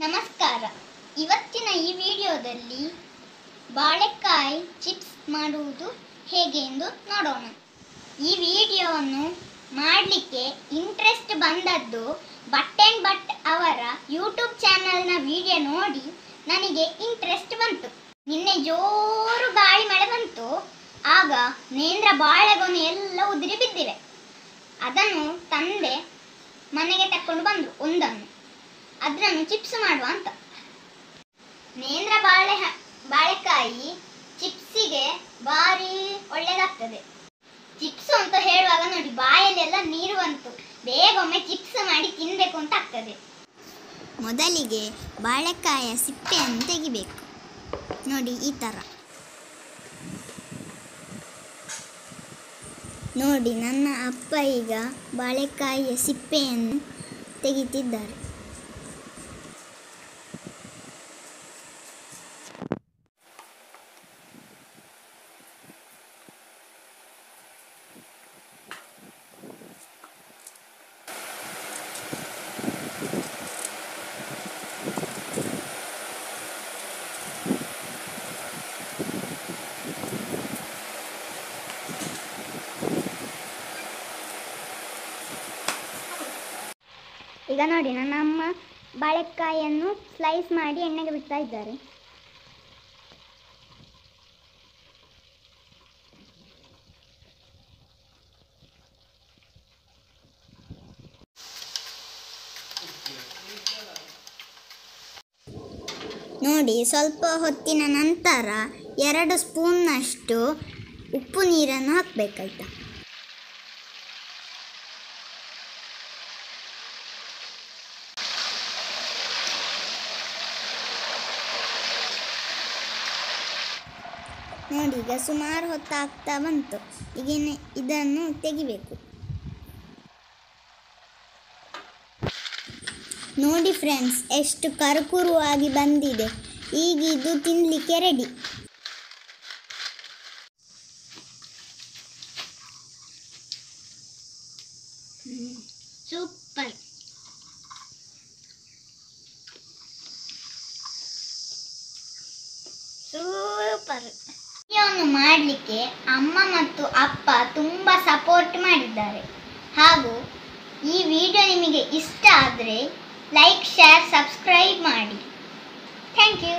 ನಮಸ್ಕಾರ. ಇವತ್ತಿನ ಈ ವಿಡಿಯೋದಲ್ಲಿ ಬಾಳೆಕಾಯಿ ಚಿಪ್ಸ್ ಮಾಡುವುದು ಹೇಗೆ ಎಂದು ನೋಡೋಣ. ಈ ವಿಡಿಯೋವನ್ನು ಮಾಡಲಿಕ್ಕೆ ಇಂಟ್ರೆಸ್ಟ್ ಬಂದದ್ದು ಭಟ್ ಆ್ಯಂಡ್ ಭಟ್ ಅವರ ಯೂಟ್ಯೂಬ್ ಚಾನಲ್ನ ವಿಡಿಯೋ ನೋಡಿ ನನಗೆ ಇಂಟ್ರೆಸ್ಟ್ ಬಂತು. ನಿನ್ನೆ ಜೋರು ಗಾಳಿ ಮಳೆ ಬಂತು. ಆಗ ನೇಂದ್ರ ಬಾಳೆಗೊನೆ ಎಲ್ಲ ಉದುರಿ ಬಿದ್ದಿವೆ. ಅದನ್ನು ತಂದೆ ಮನೆಗೆ ತಕೊಂಡು ಬಂದರು. ಒಂದನ್ನು ಅದನ್ನು ಚಿಪ್ಸ್ ಮಾಡುವ ಅಂತ. ನೇಂದ್ರ ಬಾಳೆಕಾಯಿ ಚಿಪ್ಸಿಗೆ ಭಾರಿ ಒಳ್ಳೆಯದಾಗ್ತದೆ. ಚಿಪ್ಸ್ ಅಂತ ಹೇಳುವಾಗ ನೋಡಿ ಬಾಯಲ್ಲೆಲ್ಲ ನೀರು ಬಂತು. ಬೇಗ ಒಮ್ಮೆ ಚಿಪ್ಸ್ ಮಾಡಿ ತಿನ್ನಬೇಕು ಅಂತ ಆಗ್ತದೆ. ಮೊದಲಿಗೆ ಬಾಳೆಕಾಯಿಯ ಸಿಪ್ಪೆಯನ್ನು ತೆಗಿಬೇಕು. ನೋಡಿ ಈ ಥರ. ನೋಡಿ ನನ್ನ ಅಪ್ಪ ಈಗ ಬಾಳೆಕಾಯಿಯ ಸಿಪ್ಪೆಯನ್ನು ತೆಗಿತಿದ್ದಾರೆ. ಈಗ ನೋಡಿ ನನ್ನ ಅಮ್ಮ ಬಾಳೆಕಾಯಿಯನ್ನು ಸ್ಲೈಸ್ ಮಾಡಿ ಎಣ್ಣೆಗೆ ಬಿಡ್ತಾ ಇದ್ದಾರೆ. ನೋಡಿ ಸ್ವಲ್ಪ ಹೊತ್ತಿನ ನಂತರ 2 ಸ್ಪೂನ್ನಷ್ಟು ಉಪ್ಪು ನೀರನ್ನು ಹಾಕಬೇಕಾಯ್ತಾ. ನೋಡಿ ಈಗ ಸುಮಾರು ಹೊತ್ತಾಗ್ತಾ ಬಂತು. ಈಗ ಇದನ್ನು ತೆಗಿಬೇಕು. ನೋಡಿ ಫ್ರೆಂಡ್ಸ್, ಎಷ್ಟು ಕರುಕುರುವಾಗಿ ಬಂದಿದೆ. ಈಗ ಇದು ತಿನ್ನಲಿಕ್ಕೆ ರೆಡಿ. ಸೂಪರ್. ಸೂಪರ್. ವಿಡಿಯೋವನ್ನು ಮಾಡಲಿಕ್ಕೆ ಅಮ್ಮ ಮತ್ತು ಅಪ್ಪ ತುಂಬ ಸಪೋರ್ಟ್ ಮಾಡಿದ್ದಾರೆ. ಹಾಗೂ ಈ ವಿಡಿಯೋ ನಿಮಗೆ ಇಷ್ಟ ಆದರೆ ಲೈಕ್, ಶೇರ್, ಸಬ್ಸ್ಕ್ರೈಬ್ ಮಾಡಿ. Thank you.